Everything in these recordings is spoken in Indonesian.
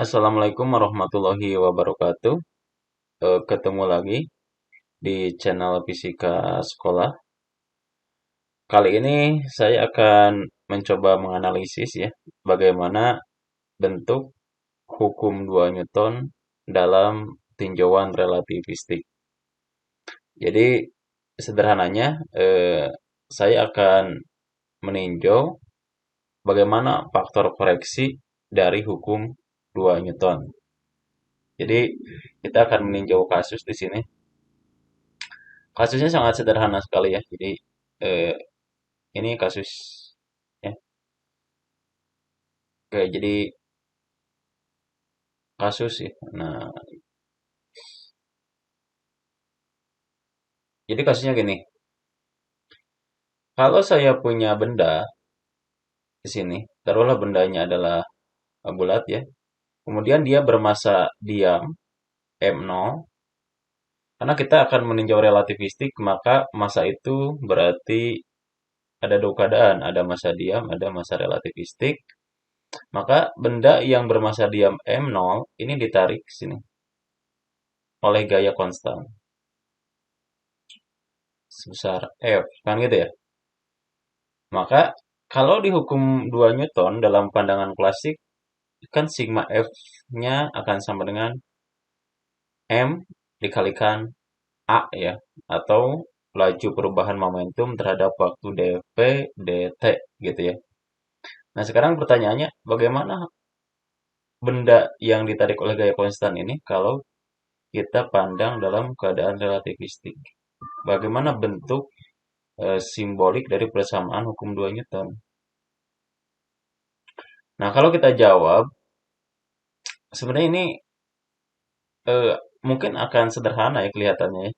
Assalamualaikum warahmatullahi wabarakatuh. Ketemu lagi di channel Fisika Sekolah. Kali ini saya akan mencoba menganalisis ya, bagaimana bentuk hukum 2 Newton dalam tinjauan relativistik. Jadi sederhananya saya akan meninjau bagaimana faktor koreksi dari hukum 2 Newton. Jadi kita akan meninjau kasus di sini. Kasusnya sangat sederhana sekali ya. Jadi eh, ini kasus ya. Oke, jadi kasus ya. Nah, jadi kasusnya gini. Kalau saya punya benda di sini, taruhlah bendanya adalah bulat ya. Kemudian dia bermasa diam M0. Karena kita akan meninjau relativistik, maka masa itu berarti ada dua keadaan, ada masa diam, ada masa relativistik. Maka benda yang bermasa diam M0 ini ditarik ke sini oleh gaya konstan sebesar F, kan gitu ya. Maka kalau dihukum 2 Newton dalam pandangan klasik, kan sigma F-nya akan sama dengan M dikalikan A ya, atau laju perubahan momentum terhadap waktu dv dt gitu ya. Nah, sekarang pertanyaannya, bagaimana benda yang ditarik oleh gaya konstan ini kalau kita pandang dalam keadaan relativistik? Bagaimana bentuk simbolik dari persamaan hukum 2 Newton? Nah, kalau kita jawab, sebenarnya ini eh, mungkin akan sederhana ya kelihatannya ya.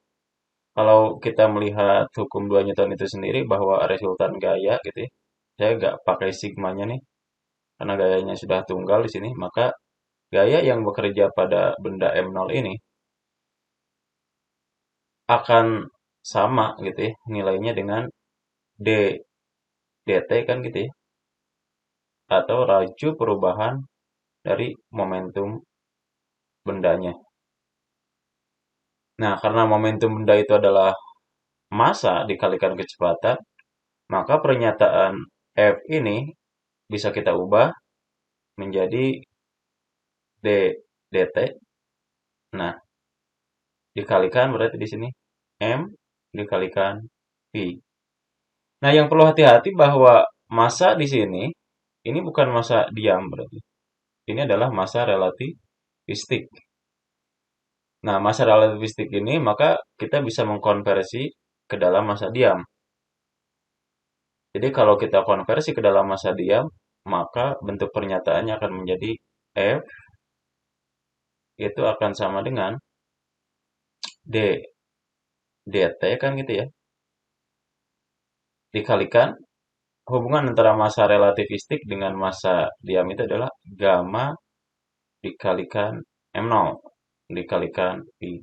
Kalau kita melihat hukum 2 Newton itu sendiri bahwa resultan gaya gitu ya. Saya nggak pakai sigmanya nih, karena gayanya sudah tunggal di sini. Maka gaya yang bekerja pada benda M0 ini akan sama gitu ya, nilainya dengan D dt kan gitu ya. Atau laju perubahan dari momentum bendanya. Nah, karena momentum benda itu adalah massa dikalikan kecepatan, maka pernyataan F ini bisa kita ubah menjadi D dt. Nah, dikalikan berarti di sini M dikalikan V. Nah, yang perlu hati-hati bahwa massa di sini ini bukan massa diam berarti. Ini adalah massa relativistik. Nah, massa relativistik ini maka kita bisa mengkonversi ke dalam massa diam. Jadi kalau kita konversi ke dalam massa diam, maka bentuk pernyataannya akan menjadi F itu akan sama dengan D dt kan gitu ya. Dikalikan hubungan antara massa relativistik dengan massa diam itu adalah gamma dikalikan M0 dikalikan I.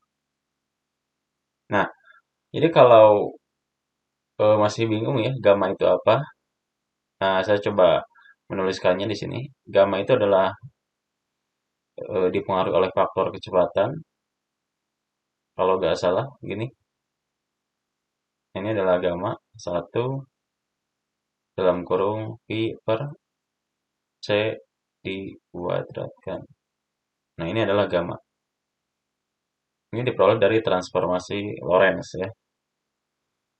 Nah, jadi kalau masih bingung ya gamma itu apa? Nah, saya coba menuliskannya di sini. Gamma itu adalah dipengaruhi oleh faktor kecepatan. Kalau nggak salah, gini. Ini adalah gamma 1 dalam kurung Pi per C dikuadratkan. Nah, ini adalah gamma. Ini diperoleh dari transformasi Lorentz ya.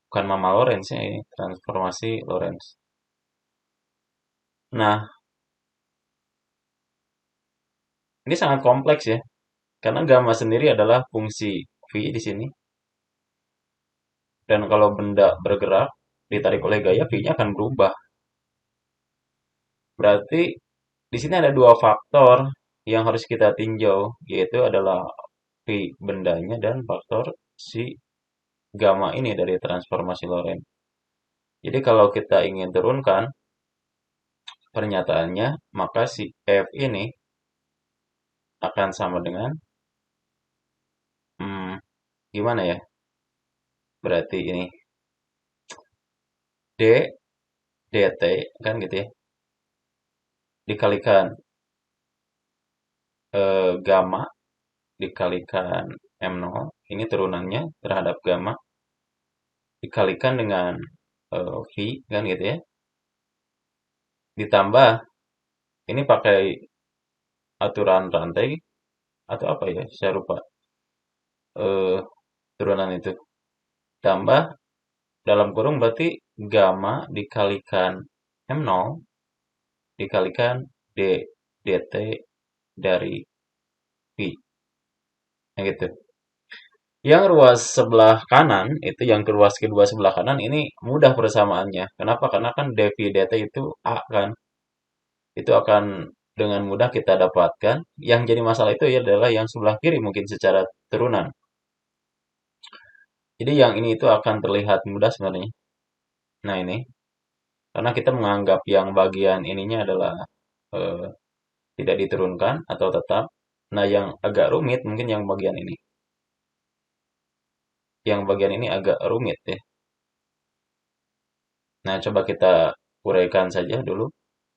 Bukan Mama Lorentz ya, ini transformasi Lorentz. Nah, ini sangat kompleks ya. Karena gamma sendiri adalah fungsi V di sini. Dan kalau benda bergerak, ditarik oleh gaya, V-nya akan berubah. Berarti di sini ada dua faktor yang harus kita tinjau, yaitu adalah V bendanya dan faktor si gamma ini dari transformasi Lorentz. Jadi kalau kita ingin turunkan pernyataannya, maka si F ini akan sama dengan hmm, gimana ya? Berarti ini D dt kan gitu ya. Dikalikan gamma dikalikan M0, ini turunannya terhadap gamma, dikalikan dengan V, kan gitu ya. Ditambah, ini pakai aturan rantai, atau apa ya, saya lupa. eh, Turunan itu. Tambah, dalam kurung berarti gamma dikalikan M0, dikalikan dt dari V. Yang gitu. Yang ruas sebelah kanan, itu yang ruas kedua sebelah kanan, ini mudah persamaannya. Kenapa? Karena kan dv dt itu A kan. Itu akan dengan mudah kita dapatkan. Yang jadi masalah itu adalah yang sebelah kiri mungkin secara turunan. Jadi yang ini itu akan terlihat mudah sebenarnya. Nah ini, karena kita menganggap yang bagian ininya adalah eh, tidak diturunkan atau tetap. Nah yang agak rumit mungkin yang bagian ini. Yang bagian ini agak rumit ya. Nah coba kita uraikan saja dulu.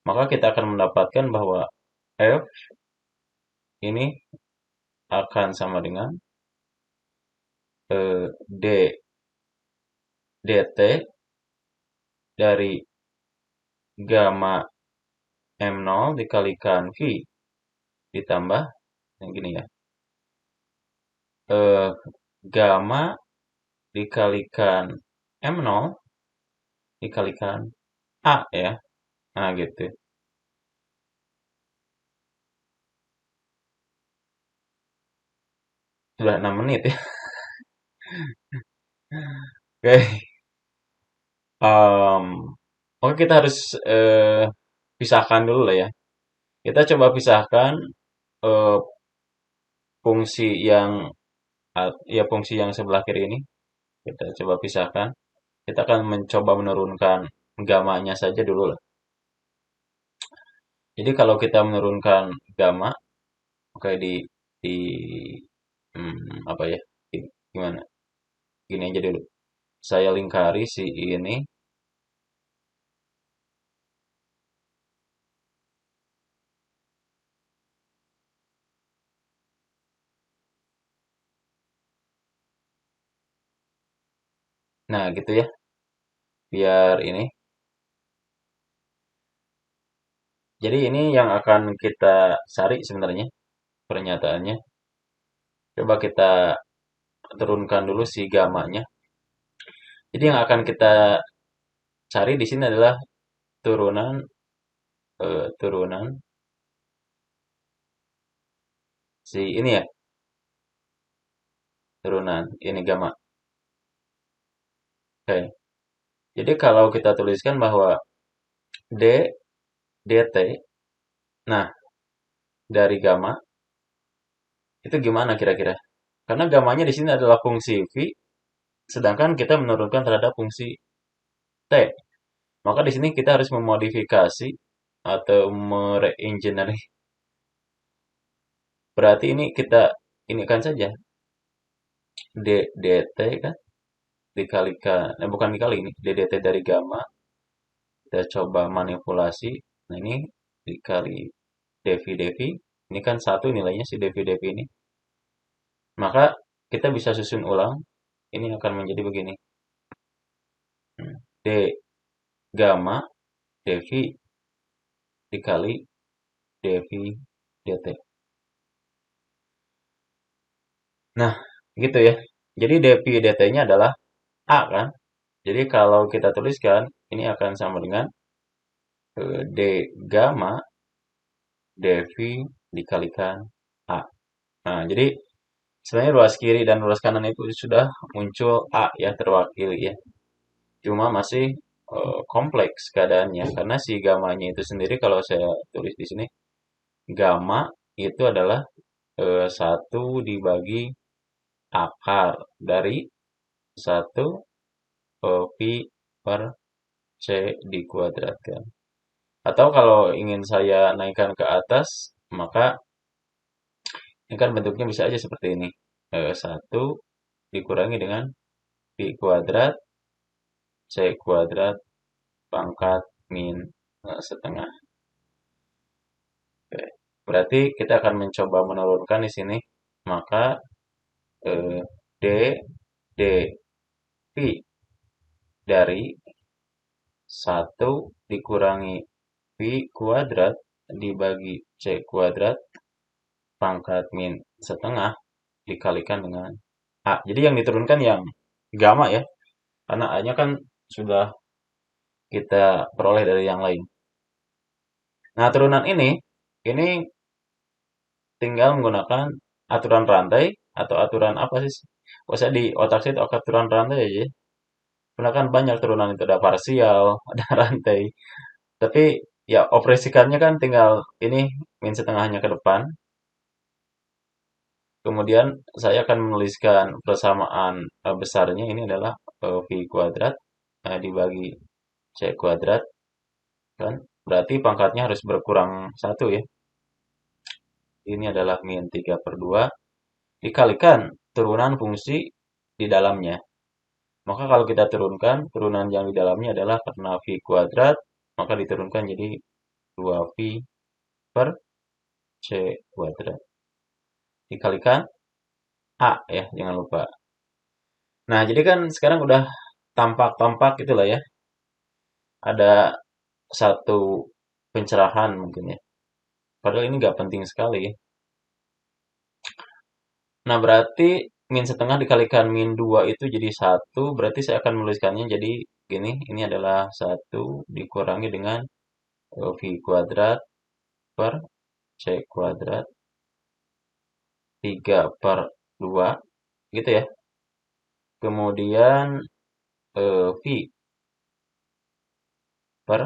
Maka kita akan mendapatkan bahwa F ini akan sama dengan D dt dari gamma M0 dikalikan V ditambah yang gini ya. Eh, Gamma dikalikan M0 dikalikan A ya. Nah gitu. Sudah 6 menit ya. Oke. Em, Oke kita harus eh, pisahkan dulu lah ya. Kita coba pisahkan eh, fungsi yang ya fungsi yang sebelah kiri ini. Kita coba pisahkan. Kita akan mencoba menurunkan gamanya saja dulu lah. Jadi kalau kita menurunkan gamma, oke di apa ya? Gimana? Gini aja dulu. Saya lingkari si ini. Nah, gitu ya. Biar ini. Jadi ini yang akan kita cari sebenarnya pernyataannya. Coba kita turunkan dulu si gamanya. Jadi yang akan kita cari di sini adalah turunan turunan si ini ya, turunan ini gamma. Oke. Jadi kalau kita tuliskan bahwa d dt, nah dari gamma itu gimana kira-kira? Karena gamanya di sini adalah fungsi v, sedangkan kita menurunkan terhadap fungsi t. Maka di sini kita harus memodifikasi atau mereengineering. Berarti ini kita ini kan saja dt kan dikalikan, bukan dikali ini dt dari gamma. Kita coba manipulasi. Nah ini dikali dv ini kan satu nilainya si dv ini. Maka kita bisa susun ulang. Ini akan menjadi begini. D gamma dv dikali dv dt. Nah, gitu ya. Jadi dv dt-nya adalah A kan? Jadi kalau kita tuliskan, ini akan sama dengan D gamma dv dikalikan A. Nah, jadi sebenarnya ruas kiri dan ruas kanan itu sudah muncul A ya terwakili ya. Cuma masih kompleks keadaannya karena si gamanya itu sendiri kalau saya tulis di sini gamma itu adalah 1 dibagi akar dari 1 pi per c dikuadratkan. Atau kalau ingin saya naikkan ke atas, maka ini kan bentuknya bisa aja seperti ini. 1 dikurangi dengan pi kuadrat c kuadrat pangkat min setengah. Oke. Berarti kita akan mencoba menurunkan di sini. Maka D dV dari 1 dikurangi V kuadrat dibagi C kuadrat pangkat min setengah dikalikan dengan A. Jadi yang diturunkan yang gamma ya, karena A-nya kan sudah kita peroleh dari yang lain. Nah, turunan ini tinggal menggunakan aturan rantai atau aturan apa sih? Oh, saya di otak saya itu aturan rantai aja. Karena kan banyak turunan itu ada parsial, ada rantai. Tapi ya operasikannya kan tinggal ini min setengahnya ke depan. Kemudian saya akan menuliskan persamaan besarnya ini adalah V kuadrat dibagi C kuadrat kan. Berarti pangkatnya harus berkurang 1 ya. Ini adalah min 3/2 dikalikan turunan fungsi di dalamnya. Maka kalau kita turunkan, turunan yang di dalamnya adalah karena V kuadrat, maka diturunkan jadi 2V per C kuadrat. Dikalikan A ya, jangan lupa. Nah, jadi kan sekarang udah tampak-tampak itulah ya. Ada satu pencerahan mungkin ya. Padahal ini nggak penting sekali ya. Nah, berarti min setengah dikalikan min 2 itu jadi 1. Berarti saya akan menuliskannya jadi gini. Ini adalah 1 dikurangi dengan V kuadrat per C kuadrat 3/2 gitu ya. Kemudian V per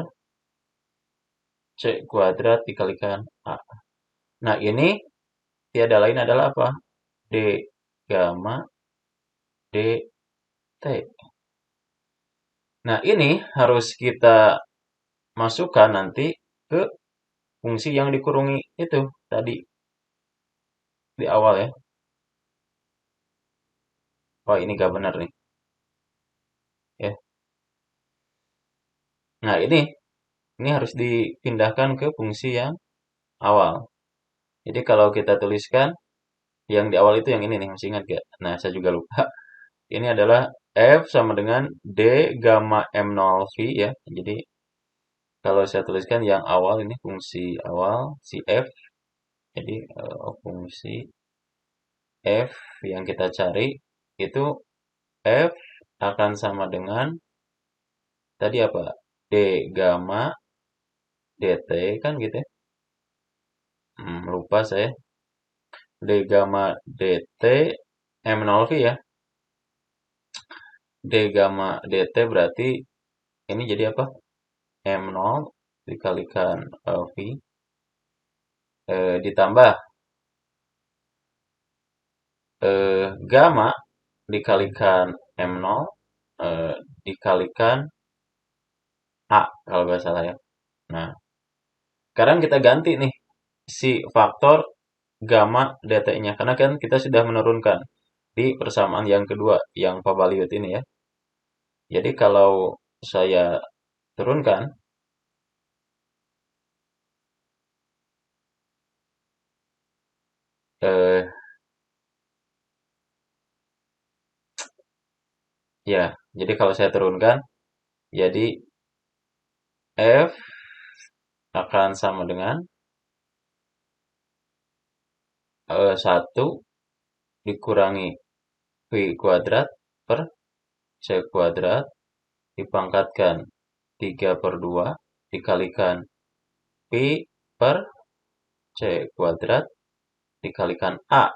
C kuadrat dikalikan A. Nah, ini tiada lain adalah apa? D gamma dt. Nah, ini harus kita masukkan nanti ke fungsi yang dikurungi itu tadi di awal ya. Oh, ini gak benar nih. Ya. Nah, ini harus dipindahkan ke fungsi yang awal. Jadi kalau kita tuliskan yang di awal itu yang ini nih, masih ingat gak? Nah, saya juga lupa. Ini adalah F sama dengan D gamma M0 V ya. Jadi kalau saya tuliskan yang awal ini fungsi awal si F. Jadi fungsi F yang kita cari itu F akan sama dengan tadi apa? D gamma dt kan gitu ya. Lupa saya. D gamma dt M0V ya. D gamma dt berarti ini jadi apa? M0 dikalikan V ditambah gamma dikalikan M0 dikalikan A kalau nggak salah ya. Nah, sekarang kita ganti nih si faktor gamma dt-nya karena kan kita sudah menurunkan di persamaan yang kedua yang Fabaliut ini ya. Jadi kalau saya turunkan eh ya, jadi kalau saya turunkan jadi F akan sama dengan 1 dikurangi V kuadrat per C kuadrat dipangkatkan 3/2 dikalikan Pi per C kuadrat dikalikan A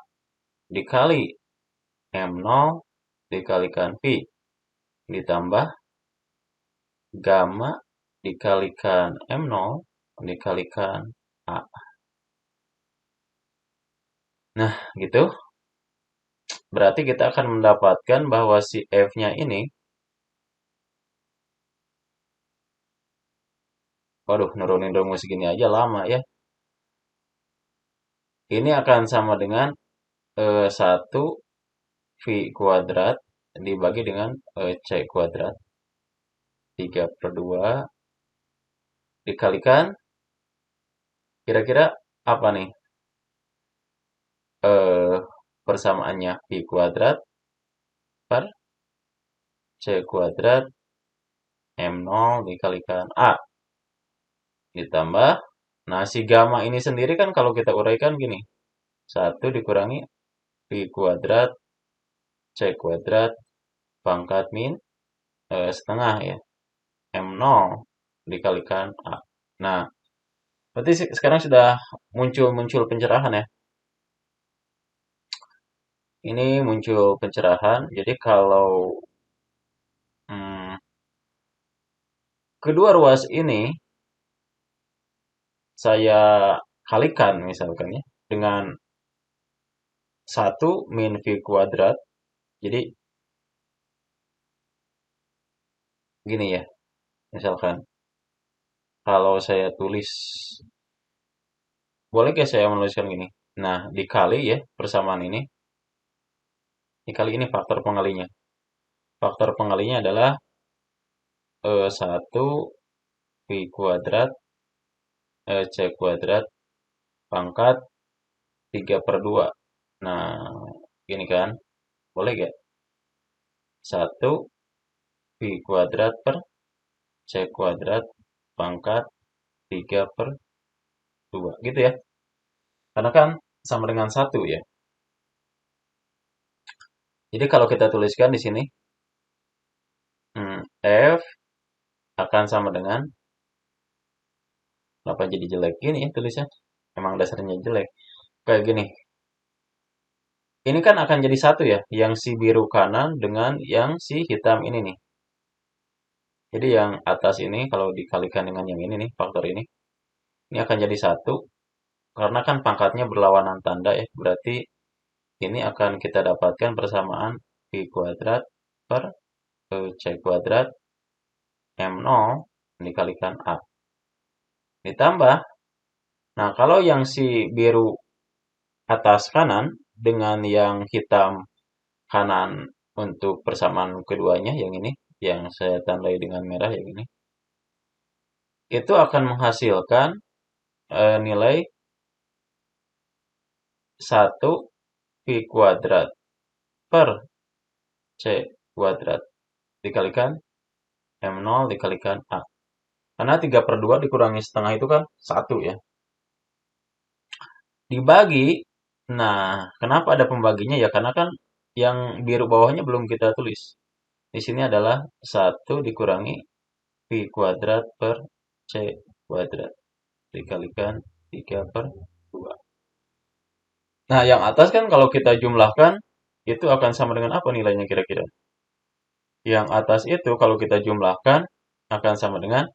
dikali M0 dikalikan Pi ditambah gamma dikalikan M0 dikalikan A. Nah, gitu. Berarti kita akan mendapatkan bahwa si F-nya ini, waduh, nurunin rumus segini aja lama ya. Ini akan sama dengan 1 V kuadrat dibagi dengan C kuadrat 3/2 dikalikan kira-kira apa nih? Eh, Persamaannya V kuadrat per C kuadrat M0 dikalikan A ditambah. Nah, si gamma ini sendiri kan kalau kita uraikan gini. 1 dikurangi V kuadrat C kuadrat pangkat min setengah ya. M0 dikalikan A. Nah, berarti sekarang sudah muncul pencerahan ya. Ini muncul pencerahan. Jadi kalau hmm, kedua ruas ini saya kalikan misalkan ya dengan 1 min V kuadrat. Jadi gini ya, misalkan kalau saya tulis, boleh gak saya menuliskan gini? Nah, dikali ya persamaan ini. Dikali ini faktor pengalinya. Faktor pengalinya adalah 1 V kuadrat C kuadrat pangkat 3/2. Nah, gini kan? Boleh gak? 1 V kuadrat per C kuadrat pangkat 3/2. Gitu ya. Karena kan sama dengan 1 ya. Jadi kalau kita tuliskan di sini, F akan sama dengan, apa jadi jelek gini ya tulisnya? Emang dasarnya jelek. Kayak gini. Ini kan akan jadi satu ya, yang si biru kanan dengan yang si hitam ini nih. Jadi yang atas ini kalau dikalikan dengan yang ini nih, faktor ini akan jadi satu. Karena kan pangkatnya berlawanan tanda ya, berarti ini akan kita dapatkan persamaan V kuadrat per C kuadrat M0 dikalikan A. Ditambah, nah kalau yang si biru atas kanan dengan yang hitam kanan untuk persamaan keduanya, yang ini, yang saya tandai dengan merah yang ini, itu akan menghasilkan nilai 1 V kuadrat per C kuadrat dikalikan M0 dikalikan A. Karena 3/2 dikurangi setengah itu kan 1 ya. Dibagi, nah kenapa ada pembaginya ya? Karena kan yang biru bawahnya belum kita tulis. Di sini adalah 1 dikurangi V kuadrat per C kuadrat dikalikan 3/2. Nah, yang atas kan kalau kita jumlahkan, itu akan sama dengan apa nilainya kira-kira? Yang atas itu kalau kita jumlahkan, akan sama dengan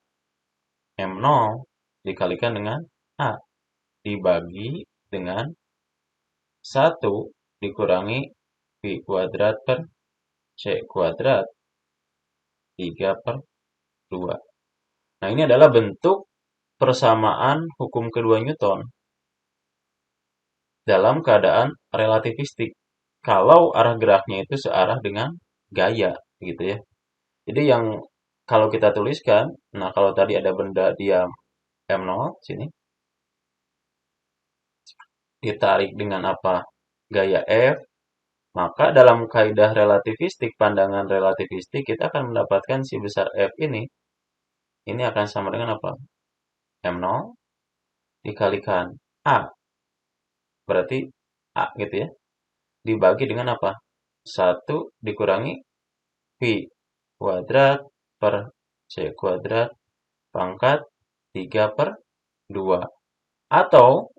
M0 dikalikan dengan A. Dibagi dengan 1 dikurangi V kuadrat per C kuadrat 3/2. Nah, ini adalah bentuk persamaan hukum kedua Newton dalam keadaan relativistik. Kalau arah geraknya itu searah dengan gaya, gitu ya. Jadi yang kalau kita tuliskan, nah kalau tadi ada benda diam M0 sini, ditarik dengan apa? Gaya F, maka dalam kaidah relativistik, pandangan relativistik, kita akan mendapatkan si besar F ini akan sama dengan apa? M0 dikalikan A, berarti A gitu ya, dibagi dengan apa? 1 dikurangi V kuadrat per C kuadrat pangkat 3/2. Atau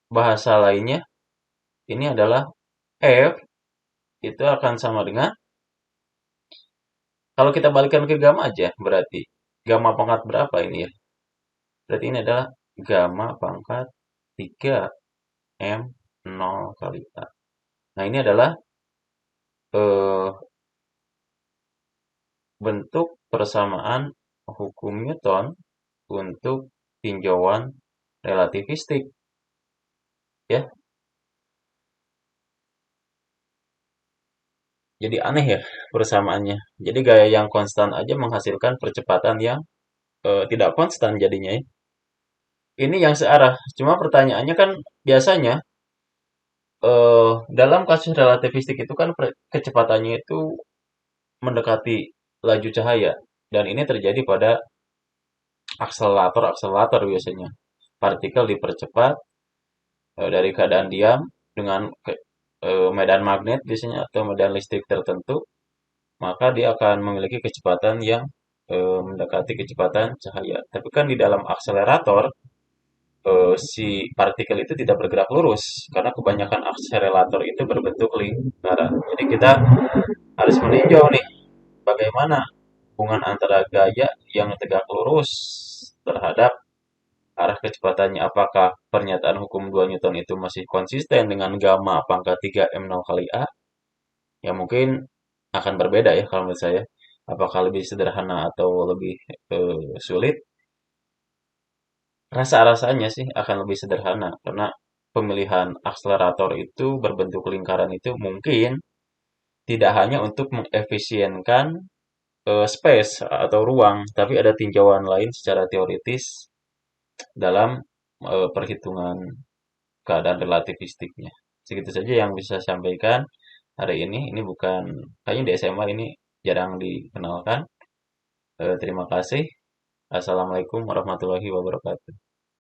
bahasa lainnya, ini adalah F itu akan sama dengan, kalau kita balikan ke gamma aja, berarti gamma pangkat berapa ini ya? Berarti ini adalah gamma pangkat 3M0 kali A. Nah, ini adalah eh, bentuk persamaan hukum Newton untuk tinjauan relativistik. Ya, jadi aneh ya persamaannya. Jadi gaya yang konstan aja menghasilkan percepatan yang tidak konstan jadinya ya. ini yang searah. Cuma pertanyaannya kan biasanya dalam kasus relativistik itu kan kecepatannya itu mendekati laju cahaya dan ini terjadi pada akselerator biasanya. Partikel dipercepat dari keadaan diam dengan medan magnet biasanya atau medan listrik tertentu, maka dia akan memiliki kecepatan yang mendekati kecepatan cahaya. Tapi kan di dalam akselerator si partikel itu tidak bergerak lurus karena kebanyakan akselerator itu berbentuk lingkaran. Jadi kita harus meninjau nih bagaimana hubungan antara gaya yang tegak lurus terhadap arah kecepatannya. Apakah pernyataan hukum 2 Newton itu masih konsisten dengan gamma pangkat 3 M0 kali A? Ya mungkin akan berbeda ya kalau menurut saya. Apakah lebih sederhana atau lebih sulit? Rasa-rasanya sih akan lebih sederhana karena pemilihan akselerator itu berbentuk lingkaran itu mungkin tidak hanya untuk mengefisienkan space atau ruang, tapi ada tinjauan lain secara teoritis dalam perhitungan keadaan relativistiknya. Segitu saja yang bisa saya sampaikan hari ini. Ini bukan, kayaknya di SMA ini jarang dikenalkan. Terima kasih. Assalamualaikum warahmatullahi wabarakatuh.